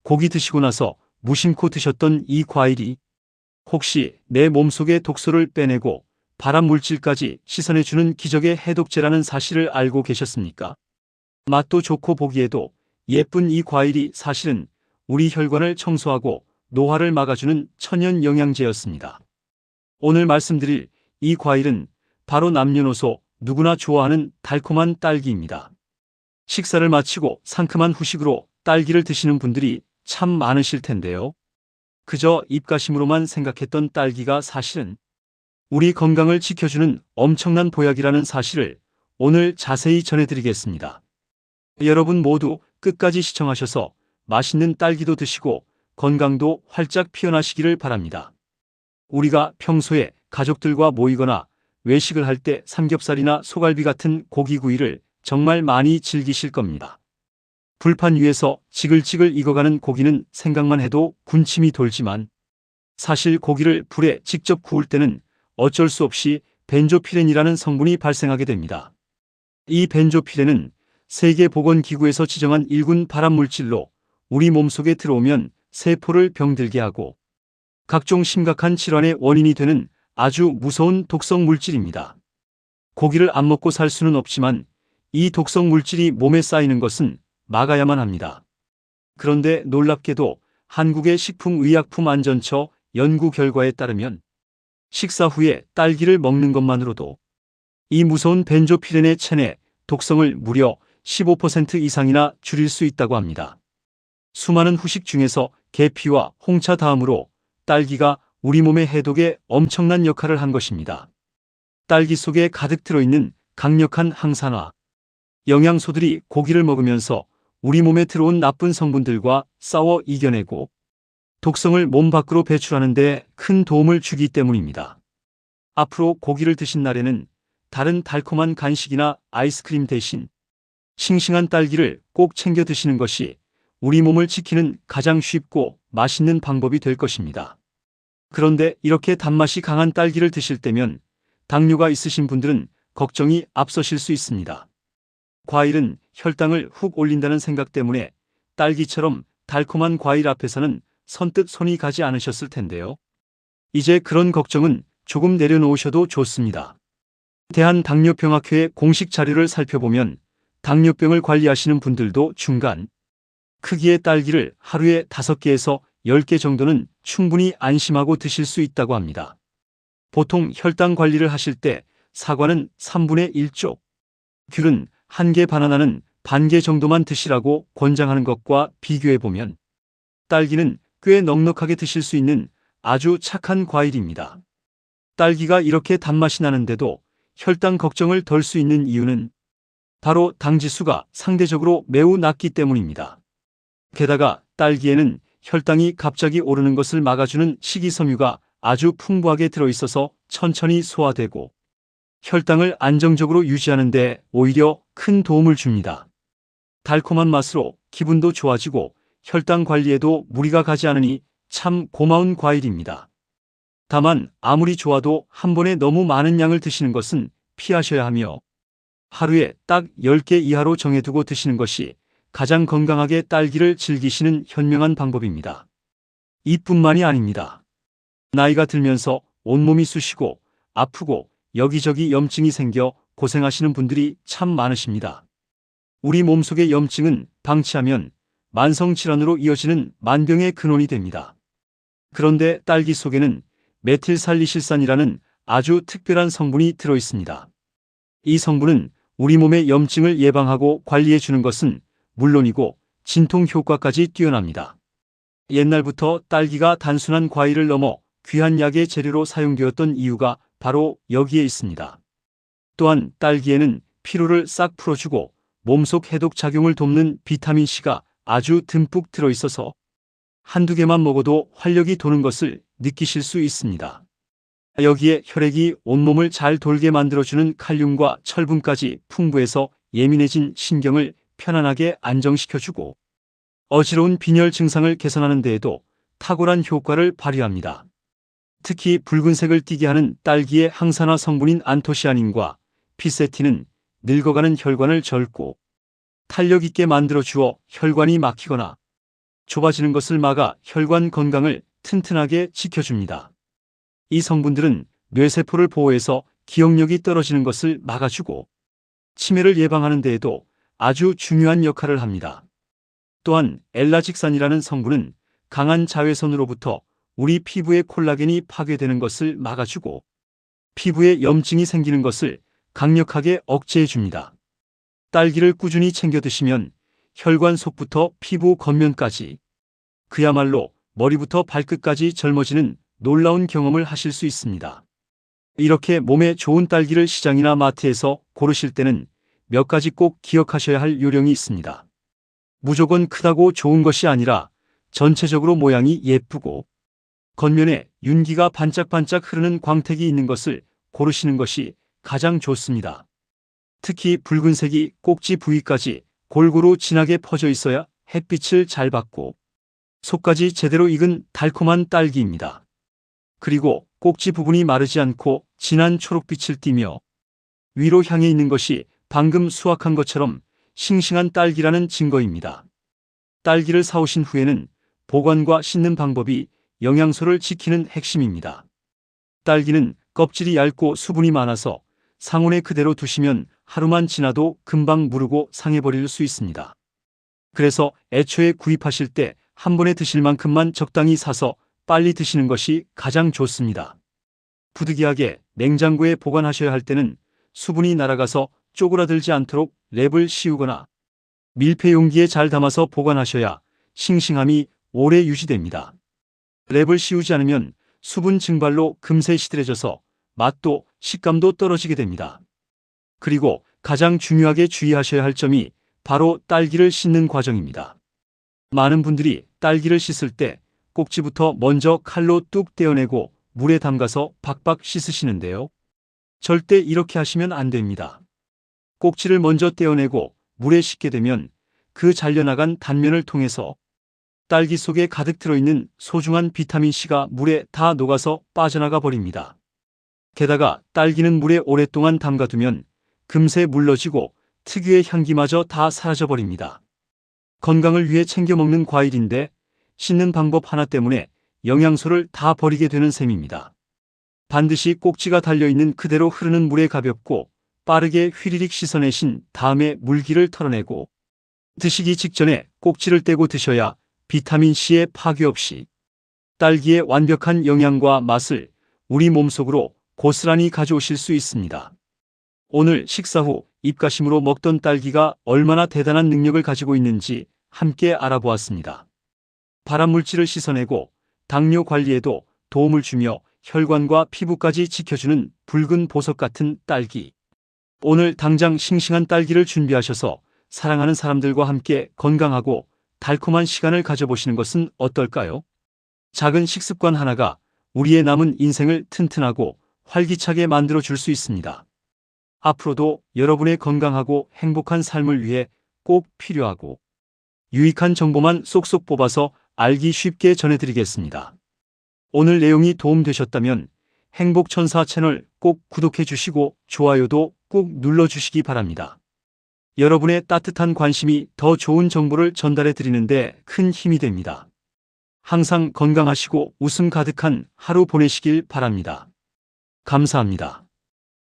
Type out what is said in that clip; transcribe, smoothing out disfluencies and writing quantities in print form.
고기 드시고 나서 무심코 드셨던 이 과일이 혹시 내 몸속의 독소를 빼내고 발암 물질까지 씻어내주는 기적의 해독제라는 사실을 알고 계셨습니까? 맛도 좋고 보기에도 예쁜 이 과일이 사실은 우리 혈관을 청소하고 노화를 막아주는 천연 영양제였습니다. 오늘 말씀드릴 이 과일은 바로 남녀노소 누구나 좋아하는 달콤한 딸기입니다. 식사를 마치고 상큼한 후식으로 딸기를 드시는 분들이 참 많으실 텐데요. 그저 입가심으로만 생각했던 딸기가 사실은 우리 건강을 지켜주는 엄청난 보약이라는 사실을 오늘 자세히 전해드리겠습니다. 여러분 모두 끝까지 시청하셔서 맛있는 딸기도 드시고 건강도 활짝 피어나시기를 바랍니다. 우리가 평소에 가족들과 모이거나 외식을 할 때 삼겹살이나 소갈비 같은 고기구이를 정말 많이 즐기실 겁니다. 불판 위에서 지글지글 익어가는 고기는 생각만 해도 군침이 돌지만 사실 고기를 불에 직접 구울 때는 어쩔 수 없이 벤조피렌이라는 성분이 발생하게 됩니다. 이 벤조피렌은 세계보건기구에서 지정한 1군 발암물질로 우리 몸속에 들어오면 세포를 병들게 하고 각종 심각한 질환의 원인이 되는 아주 무서운 독성 물질입니다. 고기를 안 먹고 살 수는 없지만 이 독성 물질이 몸에 쌓이는 것은 막아야만 합니다. 그런데 놀랍게도 한국의 식품의약품안전처 연구 결과에 따르면 식사 후에 딸기를 먹는 것만으로도 이 무서운 벤조피렌의 체내 독성을 무려 15% 이상이나 줄일 수 있다고 합니다. 수많은 후식 중에서 계피와 홍차 다음으로 딸기가 우리 몸의 해독에 엄청난 역할을 한 것입니다. 딸기 속에 가득 들어있는 강력한 항산화, 영양소들이 고기를 먹으면서 우리 몸에 들어온 나쁜 성분들과 싸워 이겨내고 독성을 몸 밖으로 배출하는 데 큰 도움을 주기 때문입니다. 앞으로 고기를 드신 날에는 다른 달콤한 간식이나 아이스크림 대신 싱싱한 딸기를 꼭 챙겨 드시는 것이 우리 몸을 지키는 가장 쉽고 맛있는 방법이 될 것입니다. 그런데 이렇게 단맛이 강한 딸기를 드실 때면 당뇨가 있으신 분들은 걱정이 앞서실 수 있습니다. 과일은 혈당을 훅 올린다는 생각 때문에 딸기처럼 달콤한 과일 앞에서는 선뜻 손이 가지 않으셨을 텐데요. 이제 그런 걱정은 조금 내려놓으셔도 좋습니다. 대한당뇨병학회의 공식 자료를 살펴보면 당뇨병을 관리하시는 분들도 중간 크기의 딸기를 하루에 5개에서 10개 정도는 충분히 안심하고 드실 수 있다고 합니다. 보통 혈당 관리를 하실 때 사과는 3분의 1쪽, 귤은 1개 바나나는 반 개 정도만 드시라고 권장하는 것과 비교해보면 딸기는 꽤 넉넉하게 드실 수 있는 아주 착한 과일입니다. 딸기가 이렇게 단맛이 나는데도 혈당 걱정을 덜 수 있는 이유는 바로 당지수가 상대적으로 매우 낮기 때문입니다. 게다가 딸기에는 혈당이 갑자기 오르는 것을 막아주는 식이섬유가 아주 풍부하게 들어있어서 천천히 소화되고 혈당을 안정적으로 유지하는 데 오히려 큰 도움을 줍니다. 달콤한 맛으로 기분도 좋아지고 혈당 관리에도 무리가 가지 않으니 참 고마운 과일입니다. 다만 아무리 좋아도 한 번에 너무 많은 양을 드시는 것은 피하셔야 하며 하루에 딱 10개 이하로 정해두고 드시는 것이 가장 건강하게 딸기를 즐기시는 현명한 방법입니다. 이뿐만이 아닙니다. 나이가 들면서 온몸이 쑤시고 아프고 여기저기 염증이 생겨 고생하시는 분들이 참 많으십니다. 우리 몸속의 염증은 방치하면 만성질환으로 이어지는 만병의 근원이 됩니다. 그런데 딸기 속에는 메틸살리실산이라는 아주 특별한 성분이 들어있습니다. 이 성분은 우리 몸의 염증을 예방하고 관리해 주는 것은 물론이고 진통 효과까지 뛰어납니다. 옛날부터 딸기가 단순한 과일을 넘어 귀한 약의 재료로 사용되었던 이유가 바로 여기에 있습니다. 또한 딸기에는 피로를 싹 풀어주고 몸속 해독 작용을 돕는 비타민C가 아주 듬뿍 들어있어서 한두 개만 먹어도 활력이 도는 것을 느끼실 수 있습니다. 여기에 혈액이 온몸을 잘 돌게 만들어주는 칼륨과 철분까지 풍부해서 예민해진 신경을 편안하게 안정시켜주고 어지러운 빈혈 증상을 개선하는 데에도 탁월한 효과를 발휘합니다. 특히 붉은색을 띠게 하는 딸기의 항산화 성분인 안토시아닌과 피세틴은 늙어가는 혈관을 젊고 탄력 있게 만들어 주어 혈관이 막히거나 좁아지는 것을 막아 혈관 건강을 튼튼하게 지켜줍니다. 이 성분들은 뇌세포를 보호해서 기억력이 떨어지는 것을 막아주고 치매를 예방하는 데에도 아주 중요한 역할을 합니다. 또한 엘라직산이라는 성분은 강한 자외선으로부터 우리 피부의 콜라겐이 파괴되는 것을 막아주고 피부에 염증이 생기는 것을 강력하게 억제해 줍니다. 딸기를 꾸준히 챙겨 드시면 혈관 속부터 피부 겉면까지 그야말로 머리부터 발끝까지 젊어지는 놀라운 경험을 하실 수 있습니다. 이렇게 몸에 좋은 딸기를 시장이나 마트에서 고르실 때는 몇 가지 꼭 기억하셔야 할 요령이 있습니다. 무조건 크다고 좋은 것이 아니라 전체적으로 모양이 예쁘고 겉면에 윤기가 반짝반짝 흐르는 광택이 있는 것을 고르시는 것이 가장 좋습니다. 특히 붉은색이 꼭지 부위까지 골고루 진하게 퍼져 있어야 햇빛을 잘 받고 속까지 제대로 익은 달콤한 딸기입니다. 그리고 꼭지 부분이 마르지 않고 진한 초록빛을 띠며 위로 향해 있는 것이 방금 수확한 것처럼 싱싱한 딸기라는 증거입니다. 딸기를 사오신 후에는 보관과 씻는 방법이 영양소를 지키는 핵심입니다. 딸기는 껍질이 얇고 수분이 많아서 상온에 그대로 두시면 하루만 지나도 금방 무르고 상해버릴 수 있습니다. 그래서 애초에 구입하실 때 한 번에 드실 만큼만 적당히 사서 빨리 드시는 것이 가장 좋습니다. 부득이하게 냉장고에 보관하셔야 할 때는 수분이 날아가서 쪼그라들지 않도록 랩을 씌우거나 밀폐 용기에 잘 담아서 보관하셔야 싱싱함이 오래 유지됩니다. 랩을 씌우지 않으면 수분 증발로 금세 시들해져서 맛도 식감도 떨어지게 됩니다. 그리고 가장 중요하게 주의하셔야 할 점이 바로 딸기를 씻는 과정입니다. 많은 분들이 딸기를 씻을 때 꼭지부터 먼저 칼로 뚝 떼어내고 물에 담가서 박박 씻으시는데요. 절대 이렇게 하시면 안 됩니다. 꼭지를 먼저 떼어내고 물에 씻게 되면 그 잘려나간 단면을 통해서 딸기 속에 가득 들어있는 소중한 비타민C가 물에 다 녹아서 빠져나가 버립니다. 게다가 딸기는 물에 오랫동안 담가두면 금세 물러지고 특유의 향기마저 다 사라져 버립니다. 건강을 위해 챙겨 먹는 과일인데 씻는 방법 하나 때문에 영양소를 다 버리게 되는 셈입니다. 반드시 꼭지가 달려있는 그대로 흐르는 물에 가볍고 빠르게 휘리릭 씻어내신 다음에 물기를 털어내고 드시기 직전에 꼭지를 떼고 드셔야 비타민C의 파괴 없이 딸기의 완벽한 영양과 맛을 우리 몸속으로 고스란히 가져오실 수 있습니다. 오늘 식사 후 입가심으로 먹던 딸기가 얼마나 대단한 능력을 가지고 있는지 함께 알아보았습니다. 발암물질을 씻어내고 당뇨 관리에도 도움을 주며 혈관과 피부까지 지켜주는 붉은 보석 같은 딸기. 오늘 당장 싱싱한 딸기를 준비하셔서 사랑하는 사람들과 함께 건강하고 달콤한 시간을 가져보시는 것은 어떨까요? 작은 식습관 하나가 우리의 남은 인생을 튼튼하고 활기차게 만들어 줄 수 있습니다. 앞으로도 여러분의 건강하고 행복한 삶을 위해 꼭 필요하고 유익한 정보만 쏙쏙 뽑아서 알기 쉽게 전해드리겠습니다. 오늘 내용이 도움되셨다면 행복천사 채널 꼭 구독해 주시고 좋아요도 꼭 눌러주시기 바랍니다. 여러분의 따뜻한 관심이 더 좋은 정보를 전달해 드리는데 큰 힘이 됩니다. 항상 건강하시고 웃음 가득한 하루 보내시길 바랍니다. 감사합니다.